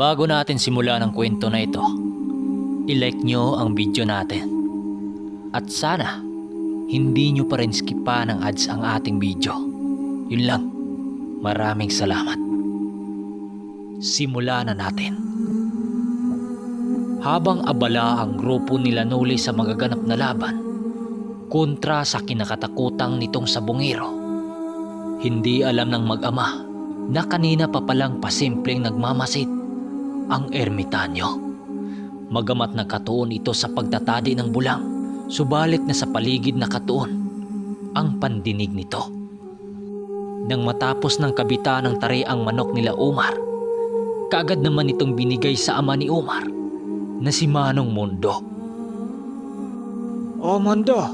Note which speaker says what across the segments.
Speaker 1: Bago natin simulan ang kwento na ito, i-like nyo ang video natin. At sana, hindi nyo pa rin skipan ng ads ang ating video. Yun lang. Maraming salamat. Simulan na natin. Habang abala ang grupo nila Noli sa magaganap na laban, kontra sa kinakatakutang nitong sabungero, hindi alam ng mag-ama na kanina pa palang pasimpleng nagmamasid ang ermitanyo. Magamat nakatuon ito sa pagtatadi ng bulang, subalit na sa paligid nakatuon ang pandinig nito. Nang matapos ng kabita ng tari ang manok nila Umar, kaagad naman itong binigay sa ama ni Umar na si Manong Mundo.
Speaker 2: O Mundo,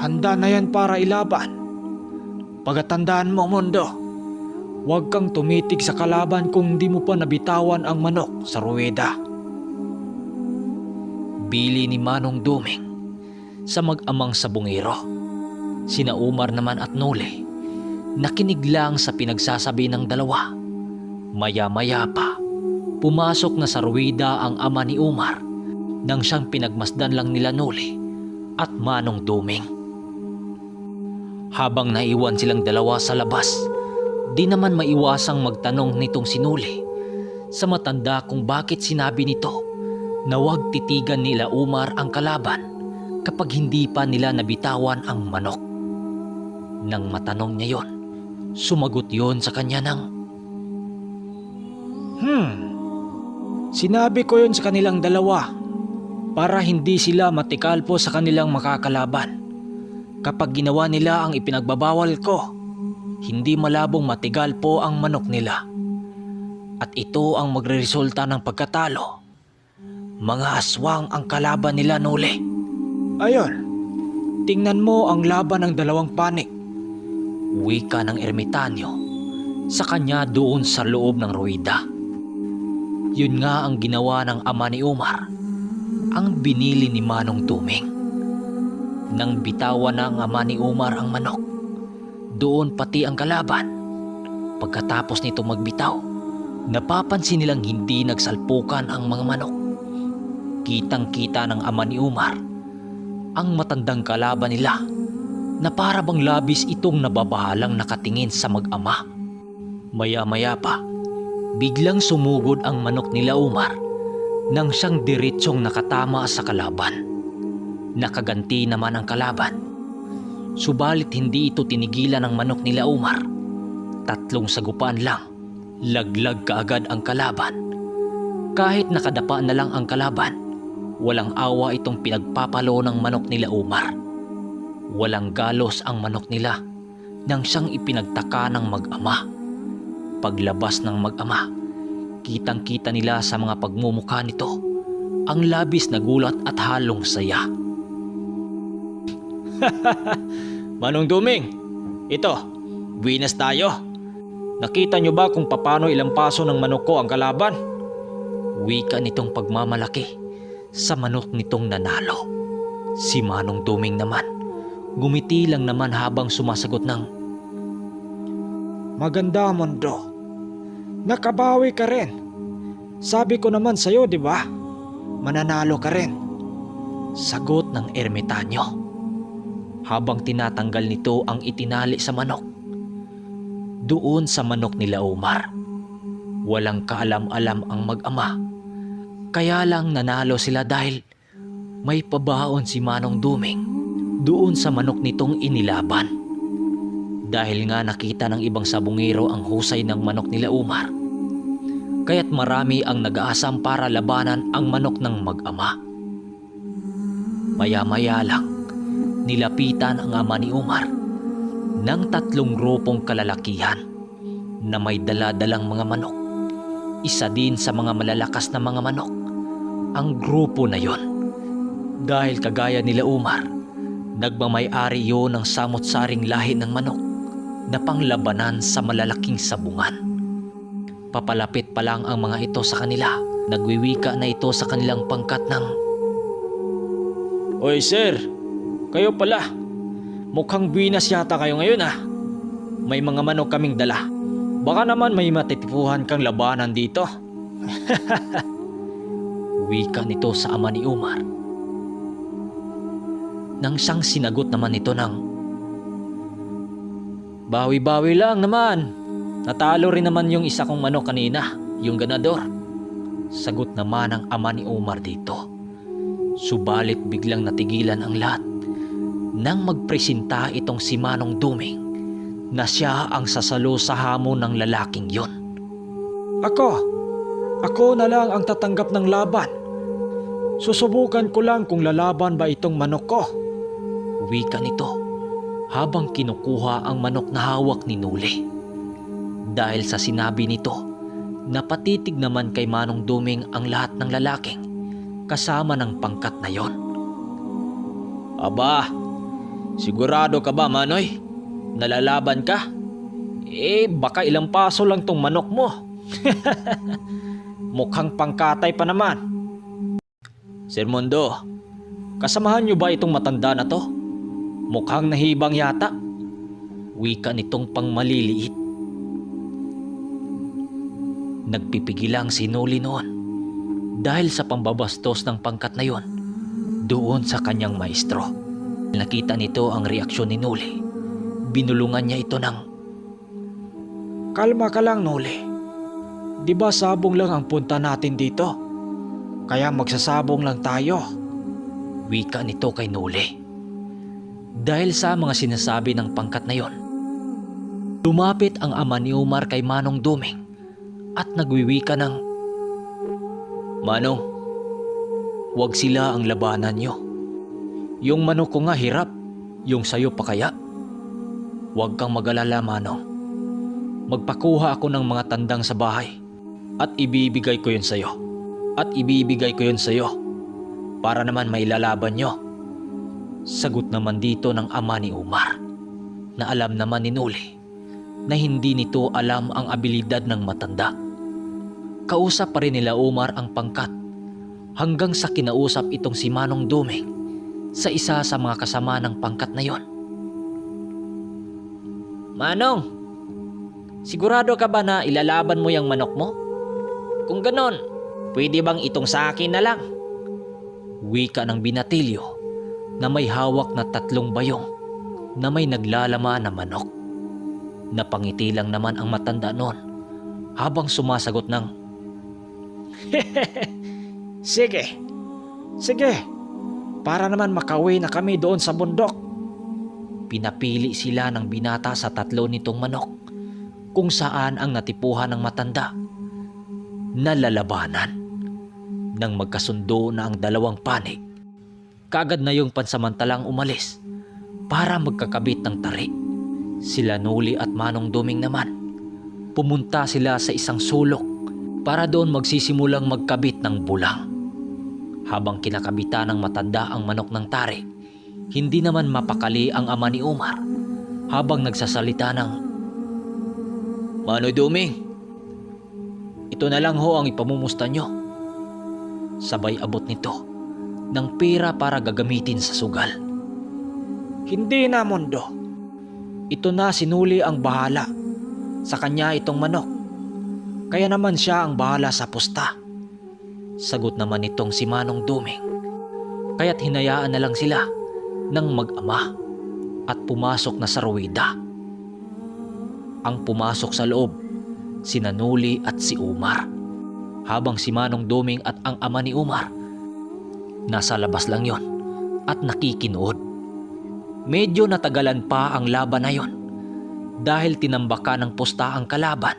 Speaker 2: handa na yan para ilaban. Pagatandaan mo Mundo, huwag kang tumitig sa kalaban kung di mo pa nabitawan ang manok sa ruweda.
Speaker 1: Bili ni Manong Duming sa mag-amang sabungero. Sina Umar naman at Noli nakinig lang sa pinagsasabi ng dalawa. Maya-maya pa, pumasok na sa ruwida ang ama ni Umar nang siyang pinagmasdan lang nila Noli at Manong Duming. Habang naiwan silang dalawa sa labas, di naman maiwasang magtanong nitong si Noli sa matanda kung bakit sinabi nito na huwag titigan nila Umar ang kalaban kapag hindi pa nila nabitawan ang manok. Nang matanong niya yon, sumagot yon sa kanya ng,
Speaker 2: Sinabi ko yun sa kanilang dalawa para hindi sila matikalpo sa kanilang makakalaban. Kapag ginawa nila ang ipinagbabawal ko, hindi malabong matigalpo ang manok nila. At ito ang magreresulta ng pagkatalo. Mga aswang ang kalaban nila Noli. Ayon, tingnan mo ang laban ng dalawang panik.
Speaker 1: wika ng ermitanyo sa kanya doon sa loob ng ruwida. Yun nga ang ginawa ng ama ni Umar, ang binili ni Manong Duming. Nang bitawan ng ama ni Umar ang manok, doon pati ang kalaban. Pagkatapos nito magbitaw, napapansin nilang hindi nagsalpukan ang mga manok. Kitang-kita ng ama ni Umar ang matandang kalaban nila na para bang labis itong nababahalang nakatingin sa mag-ama. Maya-maya pa, biglang sumugod ang manok nila Umar nang siyang diretsong nakatama sa kalaban. Nakaganti naman ang kalaban. Subalit hindi ito tinigilan ng manok nila Umar. 3 sagupaan lang, laglag kaagad ang kalaban. Kahit nakadapa na lang ang kalaban, walang awa itong pinagpapalo ng manok nila Umar. Walang galos ang manok nila nang siyang ipinagtaka ng mag-ama. Paglabas ng mag-ama, kitang-kita nila sa mga pagmumukha nito ang labis na gulat at halong saya.
Speaker 2: Manong Duming, ito, buwinas tayo. Nakita nyo ba kung paano ilang paso ng manok ko ang kalaban?
Speaker 1: Wika nitong pagmamalaki sa manok nitong nanalo. Si Manong Duming naman, gumiti lang naman habang sumasagot ng,
Speaker 2: Maganda Mundo, nakabawi ka rin. Sabi ko naman sa'yo, di ba? Mananalo ka rin.
Speaker 1: sagot ng ermitanyo. Habang tinatanggal nito ang itinali sa manok. Doon sa manok nila Umar, walang kaalam-alam ang mag-ama. Kaya lang nanalo sila dahil may pabaon si Manong Duming doon sa manok nitong inilaban. Dahil nga nakita ng ibang sabungero ang husay ng manok nila Umar, kaya't marami ang nag-aasam para labanan ang manok ng mag-ama. Maya-maya lang, nilapitan ang ama ni Umar ng 3 grupong kalalakihan na may dala-dalang mga manok. Isa din sa mga malalakas na mga manok ang grupo na yon. Dahil kagaya nila Umar, nagmamay-ari yun ng samot-saring lahi ng manok na panglabanan sa malalaking sabungan. Papalapit pa lang ang mga ito sa kanila, nagwiwika na ito sa kanilang pangkat ng,
Speaker 2: Oy sir, kayo pala. Mukhang buwinas yata kayo ngayon ah. May mga manok kaming dala. Baka naman may matitipuhan kang labanan dito.
Speaker 1: Wika nito sa ama ni Umar. Nang siyang sinagot naman nito ng,
Speaker 2: Bawi-bawi lang naman. Natalo rin naman yung isa kong manok kanina, yung ganador.
Speaker 1: sagot naman ng ama ni Umar dito. Subalit biglang natigilan ang lahat nang magpresenta itong si Manong Duming na siya ang sasalo sa hamon ng lalaking yon.
Speaker 2: Ako na lang ang tatanggap ng laban. Susubukan ko lang kung lalaban ba itong manok ko.
Speaker 1: Wika nito habang kinukuha ang manok na hawak ni Nuli. Dahil sa sinabi nito, napatitig naman kay Manong Duming ang lahat ng lalaking kasama ng pangkat na yon.
Speaker 2: Aba, sigurado ka ba, Manoy? Nalalaban ka? Baka ilang paso lang tong manok mo. Mukhang pangkatay pa naman. Sir Mundo, kasamahan niyo ba itong matanda na to? Mukhang nahibang yata.
Speaker 1: Wika nitong pangmaliliit. Nagpipigilang si Nuli noon dahil sa pambabastos ng pangkat na yon doon sa kanyang maestro. Nakita nito ang reaksyon ni Nuli. Binulungan niya ito ng,
Speaker 2: Kalma ka lang, Nuli. Di ba sabong lang ang punta natin dito? Kaya magsasabong lang tayo.
Speaker 1: Wika nito kay Nuli. Dahil sa mga sinasabi ng pangkat na yon, lumapit ang ama ni Umar kay Manong Duming at nagwiwika ng,
Speaker 2: Manong,
Speaker 1: huwag sila ang labanan nyo.
Speaker 2: yung manok ko nga hirap.
Speaker 1: Yung sayo pa kaya? Huwag kang mag-alala, Manong. Magpakuha ako ng mga tandang sa bahay at ibibigay ko yun sa'yo. Para naman mailalaban nyo. Sagot naman dito ng ama ni Umar na alam naman ni Nuli na hindi nito alam ang abilidad ng matanda. Kausap pa rin nila Umar ang pangkat hanggang sa kinausap itong si Manong Duming sa isa sa mga kasama ng pangkat na yon.
Speaker 2: Manong, sigurado ka ba na ilalaban mo yung manok mo? Kung ganon, pwede bang itong sa akin na lang?
Speaker 1: Wika ng binatilyo na may hawak na 3 bayong na may naglalaman na manok. Napangiti lang naman ang matanda noon habang sumasagot ng,
Speaker 2: Sige, para naman makauwi na kami doon sa bundok.
Speaker 1: Pinapili sila ng binata sa 3 nitong manok kung saan ang natipuhan ng matanda na lalabanan. Nang magkasundo na ang 2 panig, kaagad na yung pansamantalang umalis para magkakabit ng tari. Sila Nuli at Manong Duming naman, pumunta sila sa isang sulok para doon magsisimulang magkabit ng bulang. Habang kinakabitan ng matanda ang manok ng tari, hindi naman mapakali ang ama ni Umar habang nagsasalita ng,
Speaker 2: Manoy Duming, ito na lang ho ang ipamumusta nyo.
Speaker 1: Sabay abot nito ng pera para gagamitin sa sugal.
Speaker 2: Hindi na, Mundo. Ito na, si Nuli ang bahala. Sa kanya itong manok. Kaya naman siya ang bahala sa pusta.
Speaker 1: Sagot naman nitong si Manong Duming. Kaya't hinayaan na lang sila ng mag-ama at pumasok na sa ruwida. Ang pumasok sa loob, sina Nuli at si Umar. Habang si Manong Duming at ang ama ni Umar nasa labas lang yon at nakikinood. Medyo natagalan pa ang laban na yon dahil tinambakan ng pusta ang kalaban.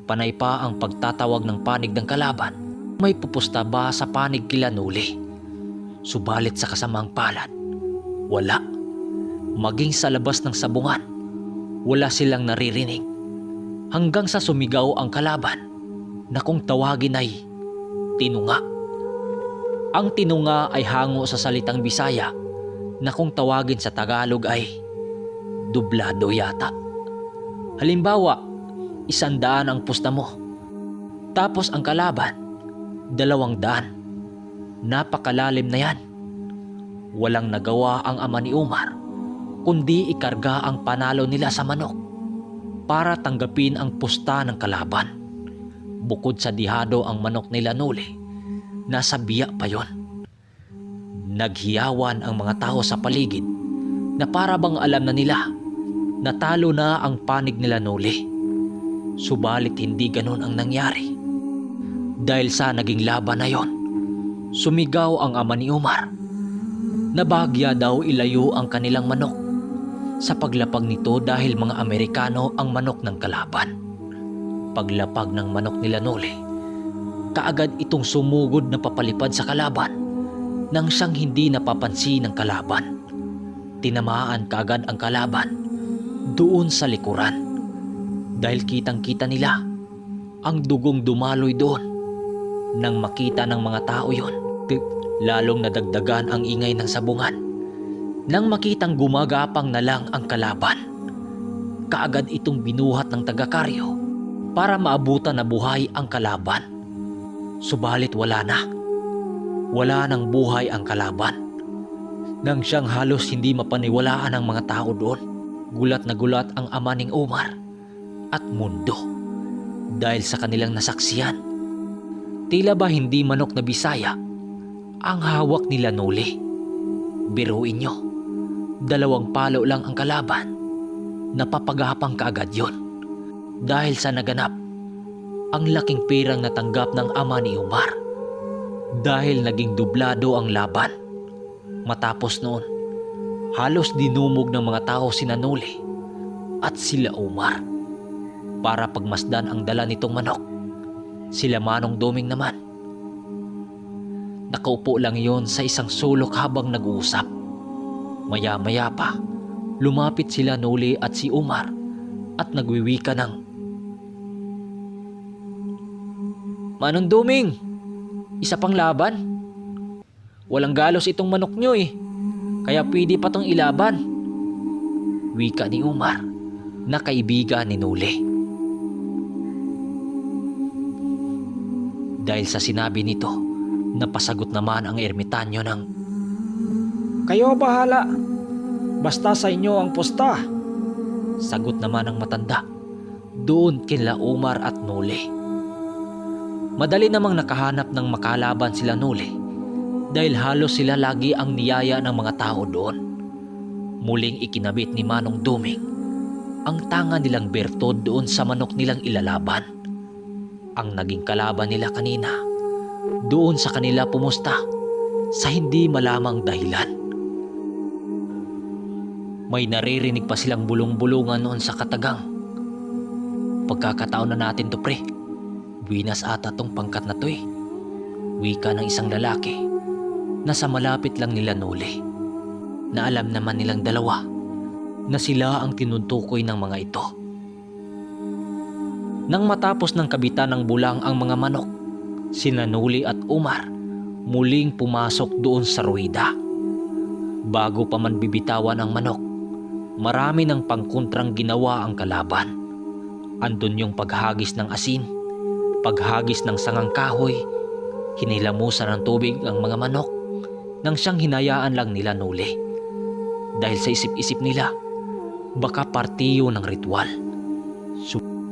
Speaker 1: Panay pa ang pagtatawag ng panig ng kalaban. May pupusta ba sa panig kila Nuli? Subalit sa kasamang palad, wala. Maging sa labas ng sabungan, wala silang naririnig. Hanggang sa sumigaw ang kalaban na kung tawagin ay tinunga. Ang tinunga ay hango sa salitang Bisaya na kung tawagin sa Tagalog ay dublado yata. Halimbawa, 100 ang pusta mo. Tapos ang kalaban, 200. Napakalalim na yan. Walang nagawa ang ama ni Umar kundi ikarga ang panalo nila sa manok para tanggapin ang pusta ng kalaban. Bukod sa dihado ang manok nila Noli, nasa biya pa yon. Naghiyawan ang mga tao sa paligid na para bang alam na nila na talo na ang panig nila Noli. Subalit hindi ganon ang nangyari. Dahil sa naging laban na yon, sumigaw ang ama ni Umar na bahagya daw ilayo ang kanilang manok sa paglapag nito dahil mga Amerikano ang manok ng kalaban. Paglapag ng manok nila Noli, kaagad itong sumugod na papalipad sa kalaban nang siyang hindi napapansin ng kalaban. Tinamaan kaagad ang kalaban doon sa likuran dahil kitang-kita nila ang dugong dumaloy doon. Nang makita ng mga tao yon, lalong nadagdagan ang ingay ng sabungan. Nang makitang gumagapang na lang ang kalaban, kaagad itong binuhat ng taga-karyo para maabutan na buhay ang kalaban. Subalit wala na. Wala nang buhay ang kalaban. Nang siyang halos hindi mapaniwalaan ng mga tao doon, gulat na gulat ang ama ning Umar at mundo dahil sa kanilang nasaksiyan. Tila ba hindi manok na Bisaya ang hawak nila Noli? Biruin nyo, 2 palo lang ang kalaban, napapagapang kaagad yon. Dahil sa naganap, ang laking perang natanggap ng ama ni Umar. Dahil naging dublado ang laban. Matapos noon, halos dinumog ng mga tao sina Noli at sila Umar para pagmasdan ang dala nitong manok. Sila Manong Duming naman, nakaupo lang yon sa isang sulok habang nag-uusap. Maya-maya pa, lumapit sila Noli at si Umar at nagwiwika ng, "Manong Duming, isa pang laban? Walang galos itong manok nyo kaya pwede pa tong ilaban." Wika ni Umar na kaibigan ni Noli. Dahil sa sinabi nito, napasagot naman ang ermitanyo ng,
Speaker 2: "Kayo bahala. Basta sa inyo ang pusta."
Speaker 1: sagot naman ng matanda doon kila Umar at Noli. Madali namang nakahanap ng makalaban sila Noli dahil halos sila lagi ang niyaya ng mga tao doon. Muling ikinabit ni Manong Duming ang tanga nilang bertod doon sa manok nilang ilalaban. Ang naging kalaban nila kanina, doon sa kanila pumusta sa hindi malamang dahilan. May naririnig pa silang bulong-bulungan noon sa katagang, "Pagkakataon na natin to, pre. Buwinas ata tong pangkat na to Wika ng isang lalaki na sa malapit lang nila Noli, na alam naman nilang dalawa na sila ang tinuntukoy ng mga ito. Nang matapos ng kabitan ng bulang ang mga manok, sina Noli at Umar muling pumasok doon sa ruwida. Bago pa man bibitawan ang manok, marami ng pangkontrang ginawa ang kalaban. Andun yung paghagis ng asin, paghagis ng sangang kahoy, hinilamusan ng tubig ang mga manok nang siyang hinayaan lang nila Noli. Dahil sa isip-isip nila, baka partiyo ng ritual.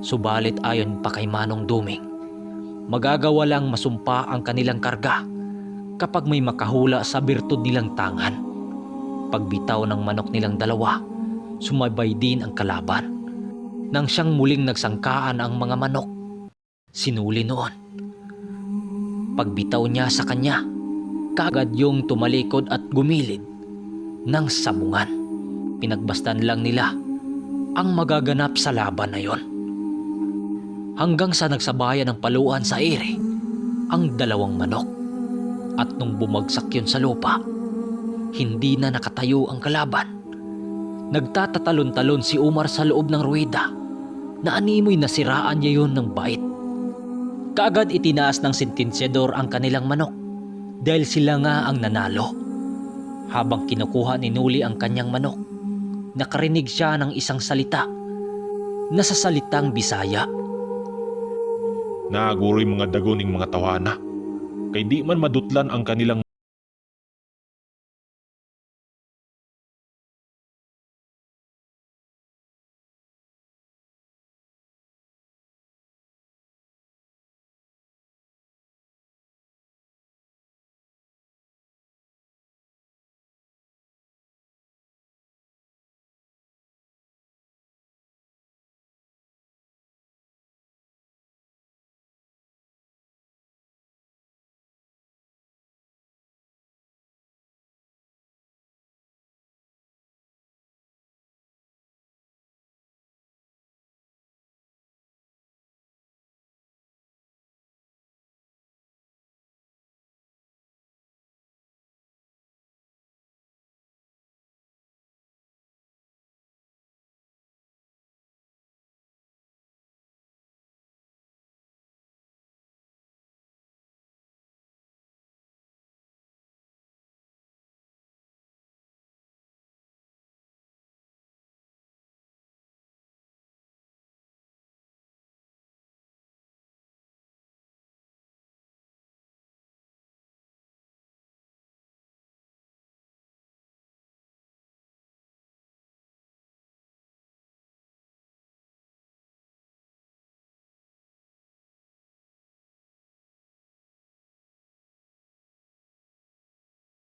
Speaker 1: Subalit ayon pa kay Manong Duming, magagawa lang masumpa ang kanilang karga kapag may makahula sa birtud nilang tangan. Pagbitaw ng manok nilang dalawa, sumabay din ang kalaban. Nang siyang muling nagsangkaan ang mga manok, sinuli noon. Pagbitaw niya sa kanya, kaagad yung tumalikod at gumilid ng sabungan. Pinagbastan lang nila ang magaganap sa laban na yon. Hanggang sa nagsabayan ng paluan sa ere ang 2 manok. At nung bumagsak yun sa lupa, hindi na nakatayo ang kalaban. Nagtatatalon-talon si Umar sa loob ng ruwida na animoy nasiraan niya yun ng bait. Kaagad itinaas ng sentensyador ang kanilang manok dahil sila nga ang nanalo. Habang kinukuha ni Noli ang kanyang manok, nakarinig siya ng isang salita na sa salitang Bisaya.
Speaker 3: Naguroy mga dagoning mga tawana, kay di man madutlan ang kanilang